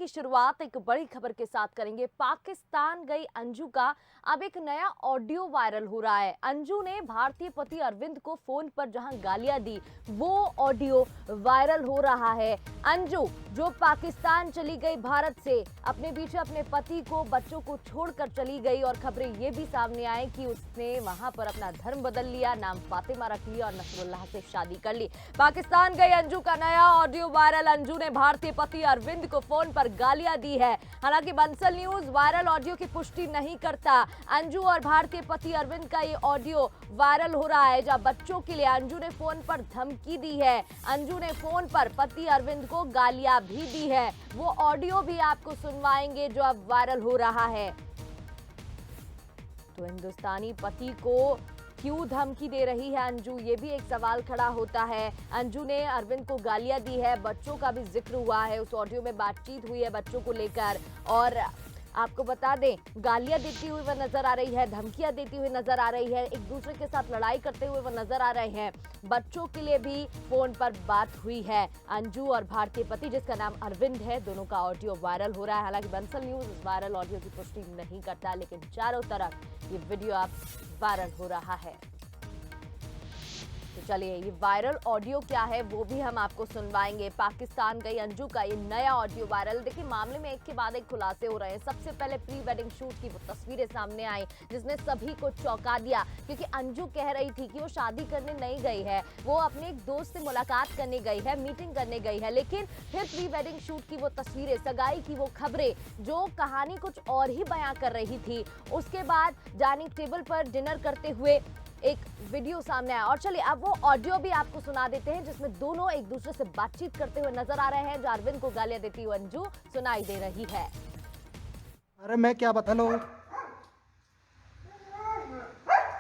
की शुरुआत एक बड़ी खबर के साथ करेंगे। पाकिस्तान गई अंजू का अब एक नया ऑडियो वायरल हो रहा है। अंजू ने भारतीय पति अरविंद को फोन पर जहां गालियां दी, वो ऑडियो वायरल हो रहा है। अंजू जो पाकिस्तान चली गई भारत से, अपने पीछे अपने पति को, बच्चों को छोड़कर चली गई और खबरें ये भी सामने आई कि उसने वहां पर अपना धर्म बदल लिया, नाम फातिमा रख लिया और नसरुल्लाह से शादी कर ली। पाकिस्तान गई अंजू का नया ऑडियो वायरल। अंजू ने भारतीय पति अरविंद को फोन पर गालियां दी है। हालांकि बंसल न्यूज वायरल ऑडियो की पुष्टि नहीं करता। अंजू और भारतीय पति अरविंद का ये ऑडियो वायरल हो रहा है, जहां बच्चों के लिए अंजू ने फोन पर धमकी दी है। अंजू ने फोन पर पति अरविंद को गालियां भी दी है। वो ऑडियो भी आपको सुनवाएंगे जो अब वायरल हो रहा है। तो हिंदुस्तानी पति को क्यों धमकी दे रही है अंजू, ये भी एक सवाल खड़ा होता है। अंजू ने अरविंद को गालियां दी है, बच्चों का भी जिक्र हुआ है, उस ऑडियो में बातचीत हुई है बच्चों को लेकर। और आपको बता दें, गालियां देती हुई वह नजर आ रही है, धमकियां देती हुई नजर आ रही है, एक दूसरे के साथ लड़ाई करते हुए वह नजर आ रहे हैं। बच्चों के लिए भी फोन पर बात हुई है। अंजू और भारतीय पति जिसका नाम अरविंद है, दोनों का ऑडियो वायरल हो रहा है। हालांकि बंसल न्यूज इस वायरल ऑडियो की पुष्टि नहीं करता, लेकिन चारों तरफ ये वीडियो अब वायरल हो रहा है। तो चलिए, ये वायरल ऑडियो क्या है वो भी हम आपको सुनवाएंगे। पाकिस्तान गई अंजू का ये नया ऑडियो वायरल। देखिए, मामले में एक के बाद एक खुलासे हो रहे हैं। सबसे पहले प्री वेडिंग शूट की वो तस्वीरें सामने आई जिसने सभी को चौंका दिया, क्योंकि अंजू कह रही थी कि वो शादी करने नहीं गई है, वो अपने एक दोस्त से मुलाकात करने गई है, मीटिंग करने गई है। लेकिन फिर प्री वेडिंग शूट की वो तस्वीरें, सगाई की वो खबरें, जो कहानी कुछ और ही बयां कर रही थी। उसके बाद डाइनिंग टेबल पर डिनर करते हुए एक वीडियो सामने आया। और चलिए, अब वो ऑडियो भी आपको सुना देते हैं जिसमें दोनों एक दूसरे से बातचीत करते हुए नजर आ रहे हैं। जो अरविंद को गालियां देती हुई अंजू सुनाई दे रही है। अरे मैं क्या बता, हेलो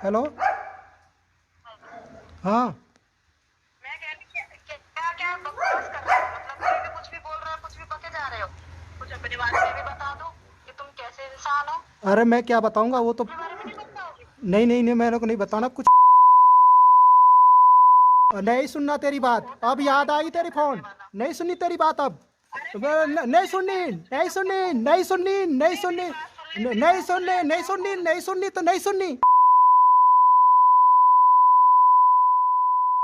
हेलो, हाँ मैं कह रही क्या क्या बकवास कर रहे हो? मतलब कोई भी कुछ भी बोल रहा है, कुछ भी बके जा रहे हो। कुछ अपने बारे में भी बता दो कि तुम कैसे इंसान हो। अरे मैं क्या बताऊंगा, वो तो अपने बारे में नहीं बताओगे? नहीं, मैंने को नहीं बताना कुछ। नहीं सुनना तेरी बात, अब याद आई तेरी फोन, नहीं सुननी तेरी बात अब। नहीं सुननी, नहीं सुननी, नहीं सुननी, नहीं सुननी, नहीं सुननी, नहीं सुननी, नहीं सुननी तो नहीं सुननी,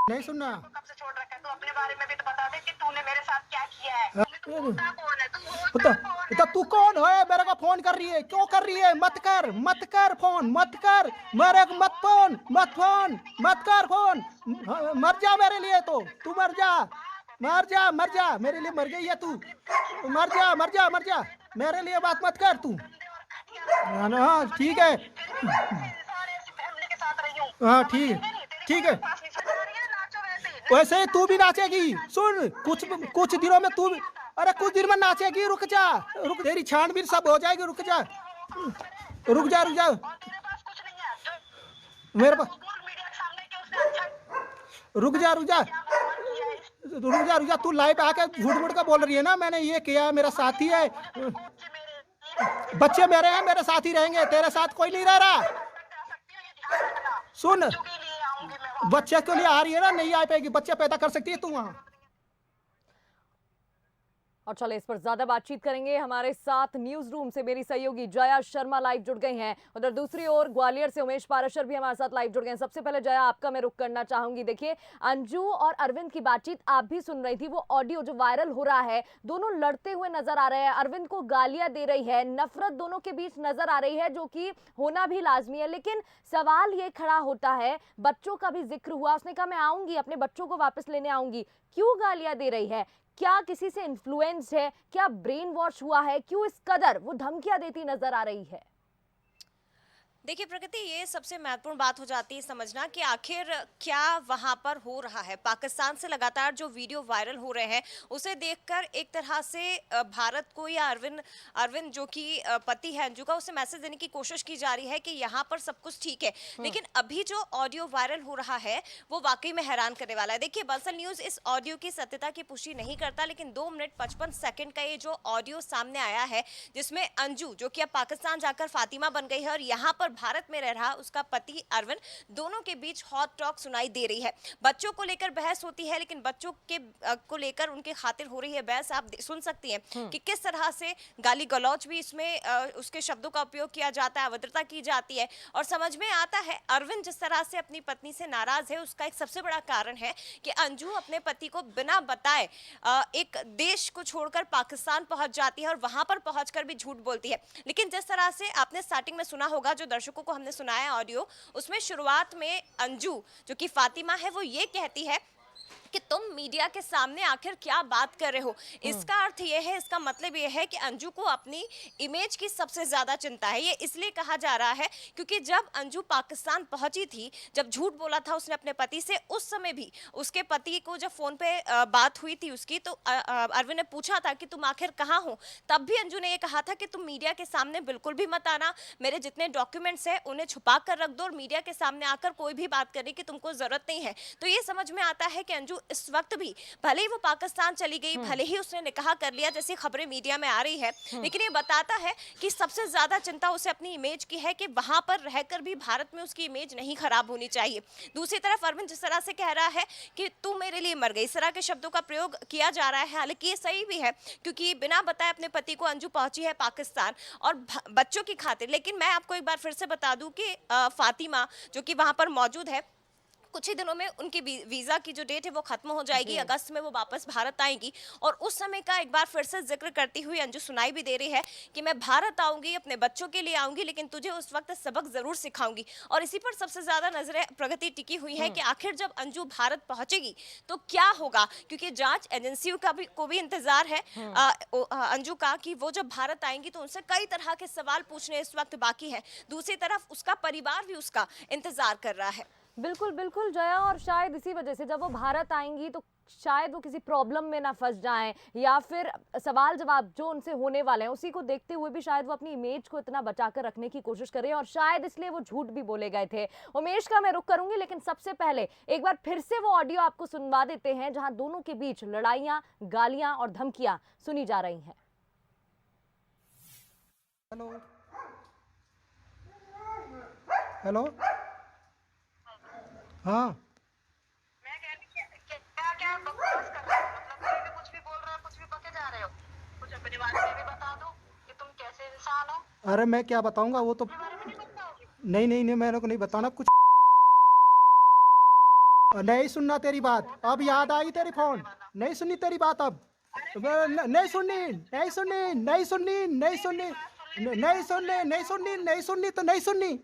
नहीं सुनना। कब से छोड़ रखा है? तू अपने बारे में भी तो बता दे कि तूने मेरे साथ क्या किया है। तू होता कौन है? तू होता कौन है? तू कौन है? मेरे को फोन कर रही है, क्यों कर रही है? मत कर फोन, मत कर मेरे को, मत कर फोन। मर जा मेरे लिए, तो तू मर जा मेरे लिए, मर गई है तू। मर जा मेरे लिए, बात मत कर तू। हाँ ठीक है, सारे ऐसी फैमिली के साथ रही हूँ। हाँ ठीक है। वैसे ही तू भी नाचेगी, सुन, कुछ दिनों में तू, अरे कुछ दिन में नाचेगी। रुक जा, तेरी छानबीन सब हो जाएगी। रुक जा तेरे पास कुछ नहीं है मेरे पास। मीडिया के सामने कि उसने अच्छा रुक जा, तू लाइव आके झूठ का बोल रही है ना, मैंने ये किया, मेरा साथी है। बच्चे मेरे हैं, मेरे साथ ही रहेंगे, तेरे साथ कोई नहीं रह रहा। सुन, बच्चे के लिए आ रही है ना, नहीं आ पाएगी, बच्चे पैदा कर सकती है तू वहां। और चले, इस पर ज्यादा बातचीत करेंगे। हमारे साथ न्यूज रूम से मेरी सहयोगी जया शर्मा लाइव जुड़ गई हैं। उधर दूसरी ओर ग्वालियर से उमेश पाराशर भी हमारे साथ लाइव जुड़ गए हैं। सबसे पहले जया, आपका मैं रुख करना चाहूंगी। देखिए, अंजू और अरविंद की बातचीत आप भी सुन रही थी। वो ऑडियो जो वायरल हो रहा है, दोनों लड़ते हुए नजर आ रहे हैं। अरविंद को गालियां दे रही है, नफरत दोनों के बीच नजर आ रही है, जो कि होना भी लाजमी है। लेकिन सवाल ये खड़ा होता है, बच्चों का भी जिक्र हुआ, उसने कहा मैं आऊंगी, अपने बच्चों को वापस लेने आऊंगी। क्यों गालियां दे रही है? क्या किसी से इन्फ्लुएंस है? क्या ब्रेन वॉश हुआ है? क्यों इस कदर वो धमकियां देती नजर आ रही है? देखिए प्रकृति, ये सबसे महत्वपूर्ण बात हो जाती है समझना कि आखिर क्या वहां पर हो रहा है। पाकिस्तान से लगातार जो वीडियो वायरल हो रहे हैं, उसे देखकर एक तरह से भारत को या अरविंद जो कि पति है अंजू का, उसे मैसेज देने की कोशिश की जा रही है कि यहाँ पर सब कुछ ठीक है। लेकिन अभी जो ऑडियो वायरल हो रहा है वो वाकई में हैरान करने वाला है। देखिए, बंसल न्यूज इस ऑडियो की सत्यता की पुष्टि नहीं करता, लेकिन 2 मिनट 55 सेकंड का ये जो ऑडियो सामने आया है, जिसमें अंजू जो कि अब पाकिस्तान जाकर फातिमा बन गई है और यहाँ पर भारत में रह रहा उसका पति अरविंद, दोनों के बीच हॉट टॉक सुनाई दे रही है। बच्चों को लेकर बहस होती है, लेकिन बच्चों के को लेकर उनके खातिर हो रही है बहस। आप सुन सकती हैं कि किस तरह से गाली गलौज भी इसमें उसके शब्दों का उपयोग किया जाता है, अभद्रता की जाती है। और समझ में आता है अरविंद जिस तरह से अपनी पत्नी से नाराज है, उसका एक सबसे बड़ा कारण है कि अंजू अपने पति को बिना बताए एक देश को छोड़कर पाकिस्तान पहुंच जाती है और वहां पर पहुंचकर भी झूठ बोलती है। लेकिन जिस तरह से आपने स्टार्टिंग में सुना होगा, जो दर्शकों को हमने सुनाया ऑडियो, उसमें शुरुआत में अंजू जो कि फातिमा है वो ये कहती है कि तुम मीडिया के सामने आखिर क्या बात कर रहे हो। इसका अर्थ ये है, इसका मतलब ये है कि अंजू को अपनी इमेज की सबसे ज्यादा चिंता है। ये इसलिए कहा जा रहा है क्योंकि जब अंजू पाकिस्तान पहुंची थी, जब झूठ बोला था उसने अपने पति से, उस समय भी उसके पति को जब फोन पे बात हुई थी उसकी, तो अरविंद ने पूछा था कि तुम आखिर कहाँ हो। तब भी अंजू ने ये कहा था कि तुम मीडिया के सामने बिल्कुल भी मत आना, मेरे जितने डॉक्यूमेंट्स हैं उन्हें छुपा कर रख दो और मीडिया के सामने आकर कोई भी बात करने की तुमको जरूरत नहीं है। तो ये समझ में आता है कि अंजू इस वक्त भी, भले ही वो पाकिस्तान चली गई, भले ही उसने निकाह कर लिया जैसी खबरें मीडिया में आ रही है, लेकिन ये बताता है कि सबसे ज्यादा चिंता उसे अपनी इमेज की है कि वहां पर रहकर भी भारत में उसकी इमेज नहीं खराब होनी चाहिए। दूसरी तरफ अरविंद जिस तरह से कह रहा है कि तू मेरे लिए मर गई, इस तरह के शब्दों का प्रयोग किया जा रहा है। हालांकि ये सही भी है क्योंकि बिना बताए अपने पति को अंजू पहुंची है पाकिस्तान और बच्चों की खातिर। लेकिन मैं आपको एक बार फिर से बता दूं कि फातिमा जो कि वहां पर मौजूद है, कुछ ही दिनों में उनकी वीजा की जो डेट है वो खत्म हो जाएगी, अगस्त में वो वापस भारत आएंगी। और उस समय का एक बार फिर से जिक्र करती हुई अंजू सुनाई भी दे रही है कि मैं भारत आऊंगी, अपने बच्चों के लिए आऊंगी, लेकिन तुझे उस वक्त सबक जरूर सिखाऊंगी। और इसी पर सबसे ज्यादा नजरें प्रगति टिकी हुई है कि आखिर जब अंजू भारत पहुंचेगी तो क्या होगा, क्योंकि जांच एजेंसियों का भी को भी इंतजार है अंजू का कि वो जब भारत आएंगी तो उनसे कई तरह के सवाल पूछने इस वक्त बाकी है। दूसरी तरफ उसका परिवार भी उसका इंतजार कर रहा है। बिल्कुल बिल्कुल जया, और शायद इसी वजह से जब वो भारत आएंगी तो शायद वो किसी प्रॉब्लम में ना फंस जाएं, या फिर सवाल जवाब जो उनसे होने वाले हैं उसी को देखते हुए भी शायद वो अपनी इमेज को इतना बचाकर रखने की कोशिश करें, और शायद इसलिए वो झूठ भी बोले गए थे। उमेश का मैं रुख करूंगी, लेकिन सबसे पहले एक बार फिर से वो ऑडियो आपको सुनवा देते हैं जहां दोनों के बीच लड़ाइयां, गालियां और धमकियां सुनी जा रही हैं। हेलो हेलो, हाँ मैं कह रही क्या क्या बकवास कर रहे हो, मतलब कोई भी कुछ भी बोल रहा है, कुछ भी बके जा रहे हो। कुछ अपने बारे में भी बता दो कि तुम कैसे इंसान हो। अरे मैं क्या बताऊंगा, वो तो अपने बारे में नहीं बताओगे। नहीं मेरे को नहीं बताना कुछ। नहीं सुनना तेरी बात, अब याद आई तेरी फोन, नहीं सुननी तेरी बात अब, नहीं सुननी नहीं सुननी नहीं सुननी नहीं सुननी नहीं सुननी नहीं सुननी नहीं सुननी तो नहीं सुननी,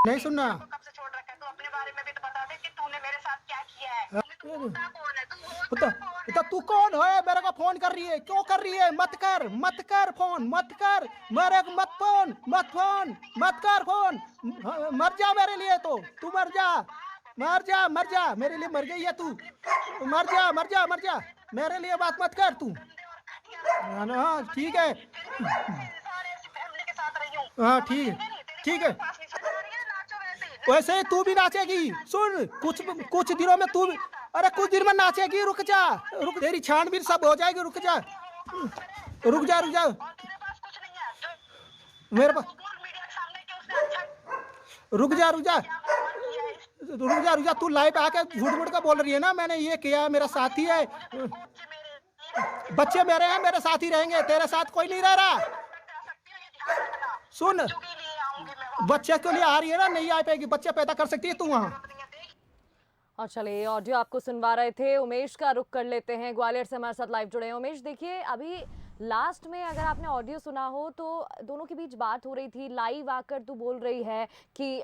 नहीं सुनना। कब से छोड़ रखा है, तो अपने बारे में भी तो बता दे कि तूने मेरे साथ क्या किया है। तू होता कौन है, तू होता कौन है? तू कौन है? मेरे को फोन कर रही है, क्यों कर रही है? मत कर फोन, मत कर मेरे को, मत कर फोन, मर जा मेरे लिए, तो तू मर जा मेरे लिए, मर गई है तू, मर जा मेरे लिए, बात मत कर तू। हाँ ठीक है, हाँ ठीक है, वैसे ही तू भी नाचेगी। सुन, कुछ दिनों में तू भी, अरे कुछ दिन में नाचेगी, रुक जा, तेरी छानबीन सब हो जाएगी, रुक जा मेरे पास, रुक जा, तू लाइव आके झूठ का बोल रही है ना, मैंने ये किया, मेरा साथी है, बच्चे मेरे हैं, मेरे साथ ही रहेंगे, तेरे साथ कोई नहीं रह रहा। सुन, बच्चे के लिए आ रही है ना, नहीं आ पाएगी, बच्चे पैदा कर सकती है तू वहाँ। और चलिए ऑडियो आपको सुनवा रहे थे, उमेश का रुख कर लेते हैं, ग्वालियर से हमारे साथ लाइव जुड़े हैं। उमेश, देखिए अभी लास्ट में अगर आपने ऑडियो सुना हो तो दोनों के बीच बात हो रही थी, लाइव आकर तू बोल रही है कि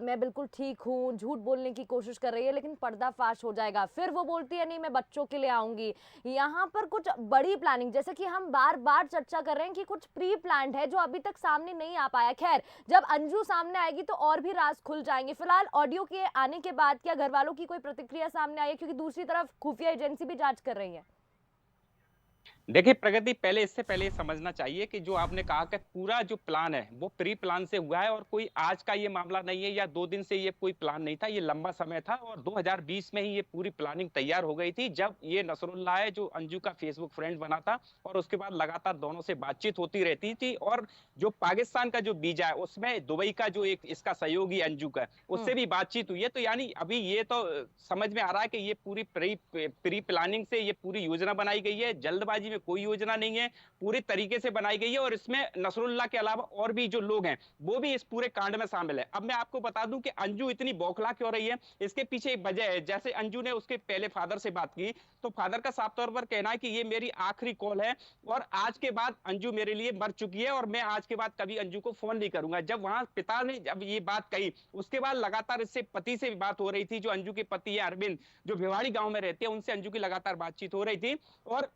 मैं बिल्कुल ठीक हूँ, झूठ बोलने की कोशिश कर रही है, लेकिन पर्दाफाश हो जाएगा। फिर वो बोलती है नहीं मैं बच्चों के लिए आऊँगी। यहाँ पर कुछ बड़ी प्लानिंग, जैसे कि हम बार बार चर्चा कर रहे हैं कि कुछ प्री प्लान्ड है जो अभी तक सामने नहीं आ पाया। खैर, जब अंजू सामने आएगी तो और भी राज खुल जाएंगे। फिलहाल ऑडियो के आने के बाद क्या घर वालों की कोई प्रतिक्रिया सामने आई है, क्योंकि दूसरी तरफ खुफिया एजेंसी भी जाँच कर रही है? देखिए प्रगति, पहले इससे पहले ये समझना चाहिए कि जो आपने कहा कि पूरा जो प्लान है वो प्री प्लान से हुआ है और कोई आज का ये मामला नहीं है या 2 दिन से ये कोई प्लान नहीं था, ये लंबा समय था और 2020 में ही ये पूरी प्लानिंग तैयार हो गई थी, जब ये नसरुल्लाह है जो अंजू का फेसबुक फ्रेंड बना था और उसके बाद लगातार दोनों से बातचीत होती रहती थी। और जो पाकिस्तान का जो वीजा है उसमें दुबई का जो एक इसका सहयोगी अंजू का, उससे भी बातचीत हुई है। तो यानी अभी ये तो समझ में आ रहा है कि ये पूरी प्री प्लानिंग से ये पूरी योजना बनाई गई है, जल्दबाजी में कोई योजना नहीं है, पूरी तरीके से बनाई गई है। और इसमें नसरुल्लाह के अलावा और भी जो लोग हैं वो भी इस पूरे कांड में शामिल है। अब मैं आपको बता दूं कि अंजू इतनी बौखला क्यों रही है, इसके पीछे एक वजह है। जैसे अंजू ने उसके पहले फादर से बात की तो फादर का साफ तौर पर कहना है कि ये मेरी आखिरी कॉल है और आज के बाद अंजू मेरे लिए मर चुकी है और मैं आज के बाद कभी अंजू को फोन नहीं करूंगा। जब वहां पिता ने जब ये बात कही उसके बाद लगातार इससे पति से भी बात हो रही थी, जो अंजू के पति है अरविंद, जो भिवाड़ी गांव में रहते हैं, उनसे अंजू की लगातार बातचीत हो रही थी। और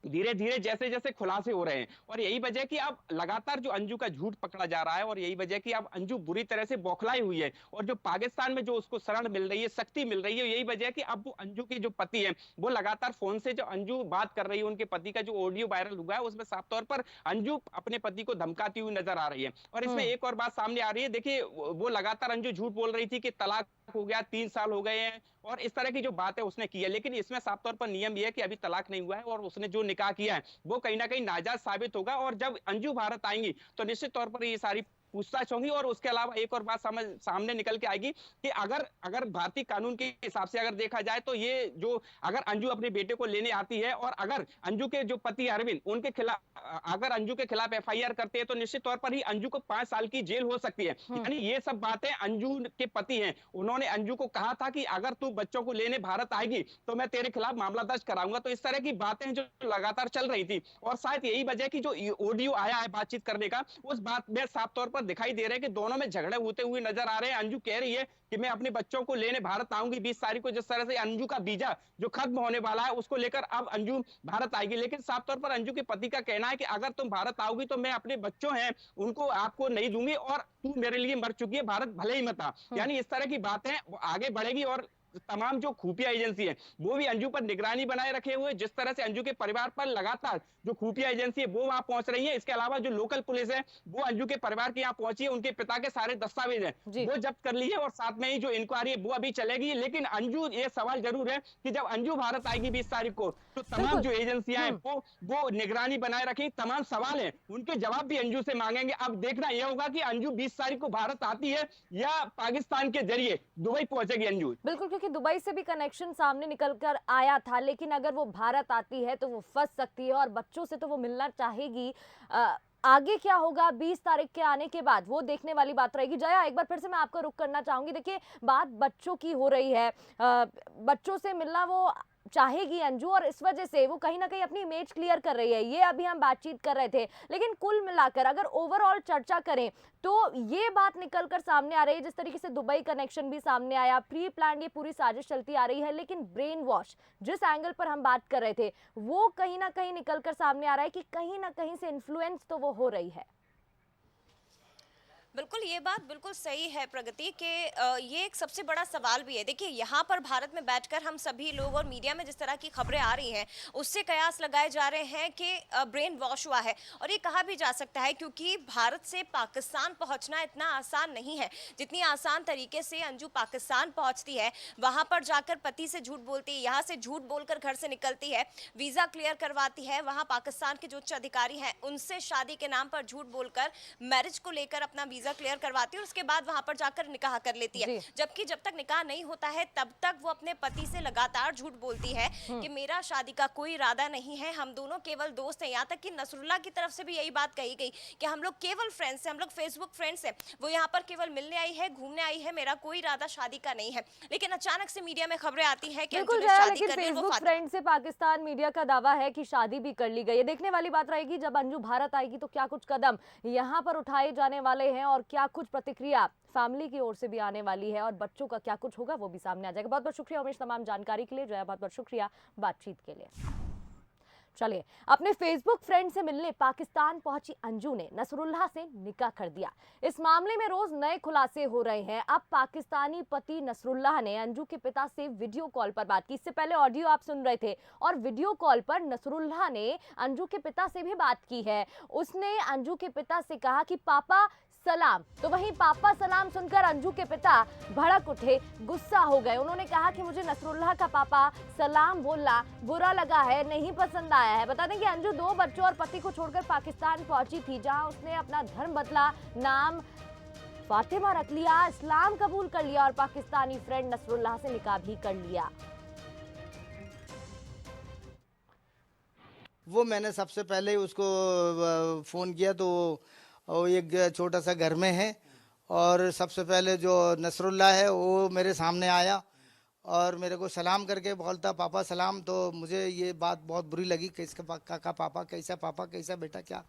धीरे धीरे जैसे जैसे खुलासे हो रहे हैं और यही वजह कि अब लगातार जो अंजू का झूठ पकड़ा जा रहा है और यही वजह कि अब अंजू बुरी तरह से बौखलाई हुई है और जो पाकिस्तान में जो उसको शरण मिल रही है, शक्ति मिल रही है, यही वजह कि अब वो अंजू के जो पति है वो लगातार फोन से जो अंजू बात कर रही है, उनके पति का जो ऑडियो वायरल हुआ है उसमें साफ तौर पर अंजू अपने पति को धमकाती हुई नजर आ रही है। और इसमें एक और बात सामने आ रही है, देखिए वो लगातार अंजू झूठ बोल रही थी कि तलाक हो गया, 3 साल हो गए हैं और इस तरह की जो बात है उसने की है, लेकिन इसमें साफ तौर पर नियम यह है कि अभी तलाक नहीं हुआ है और उसने जो निकाह किया है वो कहीं ना कहीं नाजायज साबित होगा। और जब अंजू भारत आएंगी तो निश्चित तौर पर ये सारी पूछताछ होगी। और उसके अलावा एक और बात सामने निकल के आएगी कि अगर अगर भारतीय कानून के हिसाब से अगर देखा जाए तो ये जो अगर अंजू अपने बेटे को लेने आती है और अगर अंजू के जो पति अरविंद उनके खिलाफ अगर अंजू के खिलाफ एफआईआर करते हैं तो निश्चित तौर पर ही अंजू को 5 साल की जेल हो सकती है। यानी ये सब बातें अंजू के पति हैं, उन्होंने अंजू को कहा था कि अगर तू बच्चों को लेने भारत आएगी तो मैं तेरे खिलाफ मामला दर्ज कराऊंगा। तो इस तरह की बातें जो लगातार चल रही थी और शायद यही वजह की जो ऑडियो आया है बातचीत करने का, उस बात में साफ तौर पर दिखाई दे रहा है कि दोनों में झगड़े होते हुए नजर आ रहे हैं। अंजू कह रही है कि मैं अपने बच्चों को लेने भारत आऊंगी 20 तारीख को, जिस तरह से अंजू का वीजा जो खत्म होने वाला है उसको लेकर अब अंजू भारत आएगी। लेकिन साफ तौर पर अंजू के पति का कहना है कि अगर तुम भारत आओगी तो मैं अपने बच्चों हैं उनको आपको नहीं दूंगी और तू मेरे लिए मर चुकी है, भारत भले ही मत आ। यानी इस तरह की बातें आगे बढ़ेगी और तमाम जो खुफिया एजेंसी है वो भी अंजू पर निगरानी बनाए रखे हुए, जिस तरह से अंजू के परिवार पर लगातार जो खुफिया एजेंसी है वो वहां पहुंच रही है। इसके अलावा जो लोकल पुलिस है वो अंजू के परिवार के यहाँ पहुंची है, उनके पिता के सारे दस्तावेज हैं वो जब्त कर लिए और साथ में ही जो इंक्वायरी है वो अभी चलेगी। लेकिन अंजू, ये सवाल जरूर है कि जब अंजू भारत आएगी 20 तारीख को तो तमाम जो एजेंसियां हैं वो निगरानी बनाए रखेंगी, तमाम सवाल है उनके जवाब भी अंजू से मांगेंगे। अब देखना यह होगा कि अंजू 20 तारीख को भारत आती है या पाकिस्तान के जरिए दुबई पहुंचेगी अंजू। बिल्कुल, क्योंकि दुबई से भी कनेक्शन सामने निकल कर आया था, लेकिन अगर वो भारत आती है तो वो फंस सकती है और बच्चों से तो वो मिलना चाहेगी। आगे क्या होगा 20 तारीख के आने के बाद वो देखने वाली बात रहेगी। जया, एक बार फिर से मैं आपको रुक करना चाहूंगी। देखिए, बात बच्चों की हो रही है, बच्चों से मिलना वो चाहेगी अंजू और इस वजह से वो कहीं ना कहीं अपनी इमेज क्लियर कर रही है। ये अभी हम बातचीत कर रहे थे, लेकिन कुल मिलाकर अगर ओवरऑल चर्चा करें तो ये बात निकलकर सामने आ रही है, जिस तरीके से दुबई कनेक्शन भी सामने आया, प्री प्लान ये पूरी साजिश चलती आ रही है, लेकिन ब्रेन वॉश जिस एंगल पर हम बात कर रहे थे वो कहीं ना कहीं निकलकर सामने आ रहा है कि कहीं ना कहीं से इन्फ्लुएंस तो वो हो रही है। बिल्कुल, ये बात बिल्कुल सही है प्रगति के ये एक सबसे बड़ा सवाल भी है। देखिए, यहाँ पर भारत में बैठकर हम सभी लोग और मीडिया में जिस तरह की खबरें आ रही हैं उससे कयास लगाए जा रहे हैं कि ब्रेन वॉश हुआ है। और ये कहा भी जा सकता है क्योंकि भारत से पाकिस्तान पहुँचना इतना आसान नहीं है जितनी आसान तरीके से अंजू पाकिस्तान पहुँचती है, वहाँ पर जाकर पति से झूठ बोलती है, यहाँ से झूठ बोलकर घर से निकलती है, वीज़ा क्लियर करवाती है, वहाँ पाकिस्तान के जो उच्च अधिकारी हैं उनसे शादी के नाम पर झूठ बोलकर मैरिज को लेकर अपना वीज़ा क्लियर करवाती है और उसके बाद वहां पर जाकर निकाह कर लेती है। जबकि जब तक निकाह नहीं होता है तब तक वो अपने पति से लगातार झूठ बोलती है कि मेरा शादी का कोई इरादा नहीं है, हम दोनों केवल दोस्त हैं। यहाँ तक कि नसरुल्लाह की तरफ से भी यही बात कही गई कि हम लोग केवल फ्रेंड्स हैं, हम लोग फेसबुक फ्रेंड्स हैं, वो यहाँ पर केवल मिलने आई है, घूमने आई है, मेरा कोई इरादा शादी का नहीं है। लेकिन अचानक से मीडिया में खबरें आती है कि अंजू ने शादी कर ली। फेसबुक फ्रेंड से पाकिस्तान मीडिया का दावा है कि शादी भी कर ली गई है। देखने वाली बात रहेगी जब अंजू भारत आएगी तो क्या कुछ कदम यहाँ पर उठाए जाने वाले हैं और क्या कुछ प्रतिक्रिया फैमिली की ओर से भी आने वाली है और बच्चों का क्या कुछ होगा वो भी सामने आ जाएगा। बहुत बहुत शुक्रिया उमेश तमाम जानकारी के लिए। जया, बहुत बहुत शुक्रिया बातचीत के लिए। चलिए, अपने फेसबुक फ्रेंड से मिलने पाकिस्तान पहुंची अंजू ने नसरुल्लाह से निकाह कर दिया। इस मामले में रोज नए खुलासे हो रहे हैं। अब पाकिस्तानी पति नसरुल्लाह ने अंजू के पिता से वीडियो कॉल पर बात की। इससे पहले ऑडियो आप सुन रहे थे और वीडियो कॉल पर नसरुल्लाह ने अंजू के पिता से भी बात की है। उसने अंजू के पिता से कहा कि पापा सलाम। तो वहीं पापा सलाम सुनकर अंजू के पिता भड़क उठे, गुस्सा हो गए। उन्होंने कहा कि मुझे नसरुल्लाह का पापा सलाम बोलना बुरा लगा है, नहीं पसंद आया है। बता दें कि अंजू 2 बच्चों और पति को छोड़कर पाकिस्तान पहुंची थी, जहां उसने अपना धर्म बदला, नाम फातिमा रख लिया, इस्लाम कबूल कर लिया और पाकिस्तानी फ्रेंड नसरुल्लाह से निकाह भी कर लिया। वो मैंने सबसे पहले उसको फ़ोन किया तो वो एक छोटा सा घर में है और सबसे पहले जो नसरुल्लाह है वो मेरे सामने आया और मेरे को सलाम करके बोलता पापा सलाम। तो मुझे ये बात बहुत बुरी लगी कि इसका काका पापा कैसा बेटा क्या।